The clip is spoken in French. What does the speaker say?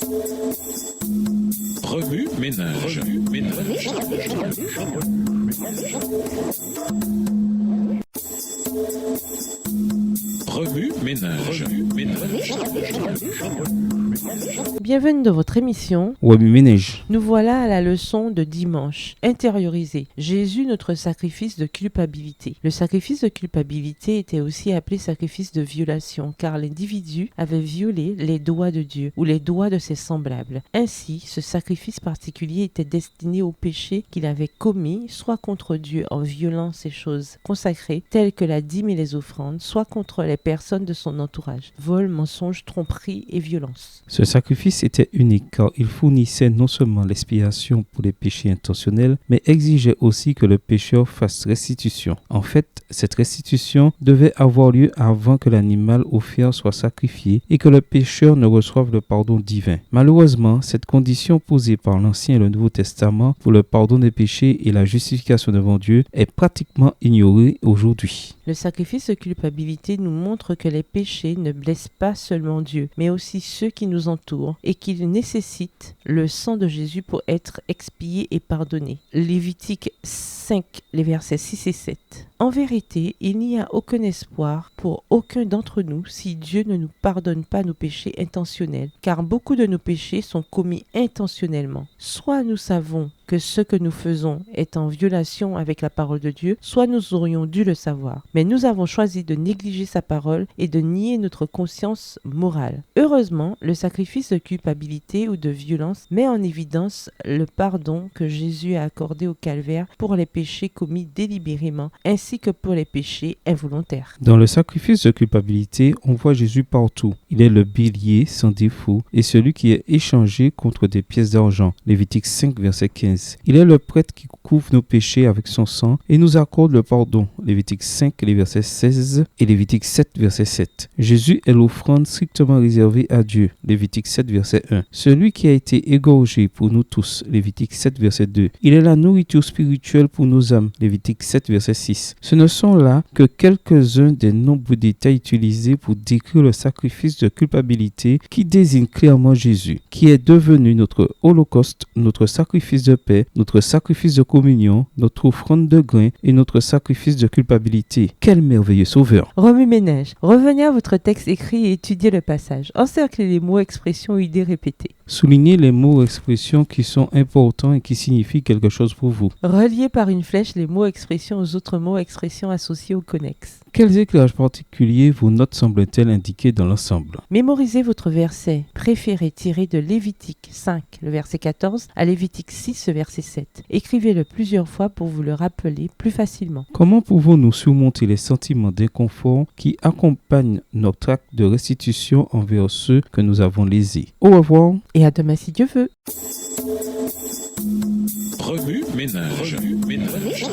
Remue ménage. Remue ménage. Bienvenue dans votre émission. Remue ménage. Nous voilà à la leçon de dimanche. Intérioriser. Jésus, notre sacrifice de culpabilité. Le sacrifice de culpabilité était aussi appelé sacrifice de violation, car l'individu avait violé les doigts de Dieu ou les doigts de ses semblables. Ainsi, ce sacrifice particulier était destiné au péché qu'il avait commis, soit contre Dieu en violant ces choses consacrées, telles que la dîme et les offrandes, soit contre les personnes de son entourage. Vol, mensonge, tromperie et violence. Ce sacrifice était unique car il fournissait non seulement l'expiation pour les péchés intentionnels, mais exigeait aussi que le pécheur fasse restitution. En fait, cette restitution devait avoir lieu avant que l'animal offert soit sacrifié et que le pécheur ne reçoive le pardon divin. Malheureusement, cette condition posée par l'Ancien et le Nouveau Testament pour le pardon des péchés et la justification devant Dieu est pratiquement ignorée aujourd'hui. Le sacrifice de culpabilité nous montre que les péchés ne blessent pas seulement Dieu, mais aussi ceux qui nous entourent et qu'ils nécessitent le sang de Jésus pour être expiés et pardonnés. Lévitique 5, les versets 6 et 7. En vérité, il n'y a aucun espoir pour aucun d'entre nous si Dieu ne nous pardonne pas nos péchés intentionnels, car beaucoup de nos péchés sont commis intentionnellement. Soit nous savons que ce que nous faisons est en violation avec la parole de Dieu, soit nous aurions dû le savoir. Mais nous avons choisi de négliger sa parole et de nier notre conscience morale. Heureusement, le sacrifice de culpabilité ou de violence met en évidence le pardon que Jésus a accordé au calvaire pour les péchés commis délibérément, ainsi que pour les péchés involontaires. Dans le sacrifice de culpabilité, on voit Jésus partout. Il est le bélier sans défaut et celui qui est échangé contre des pièces d'argent. Lévitique 5, verset 15. Il est le prêtre qui couvre nos péchés avec son sang et nous accorde le pardon. Lévitique 5, les versets 16 et Lévitique 7, verset 7. Jésus est l'offrande strictement réservée à Dieu. Lévitique 7, verset 1. Celui qui a été égorgé pour nous tous. Lévitique 7, verset 2. Il est la nourriture spirituelle pour nos âmes. Lévitique 7, verset 6. Ce ne sont là que quelques-uns des nombreux détails utilisés pour décrire le sacrifice de culpabilité qui désigne clairement Jésus, qui est devenu notre holocauste, notre sacrifice de paix, notre sacrifice de communion, notre offrande de grain et notre sacrifice de culpabilité. Quel merveilleux sauveur! Remue ménage. Revenez à votre texte écrit et étudiez le passage. Encerclez les mots, expressions, idées répétées. Soulignez les mots, expressions qui sont importants et qui signifient quelque chose pour vous. Reliez par une flèche les mots, expressions aux autres mots, expressions associés ou connexes. Quels éclairages particuliers vos notes semblent-elles indiquer dans l'ensemble? Mémorisez votre verset préféré tiré de Lévitique 5, le verset 14, à Lévitique 6, le verset 7. Écrivez-le plusieurs fois pour vous le rappeler plus facilement. Comment pouvons-nous surmonter les sentiments d'inconfort qui accompagnent notre acte de restitution envers ceux que nous avons lésés? Au revoir. Et à demain si Dieu veut. Remue ménage. Remue ménage.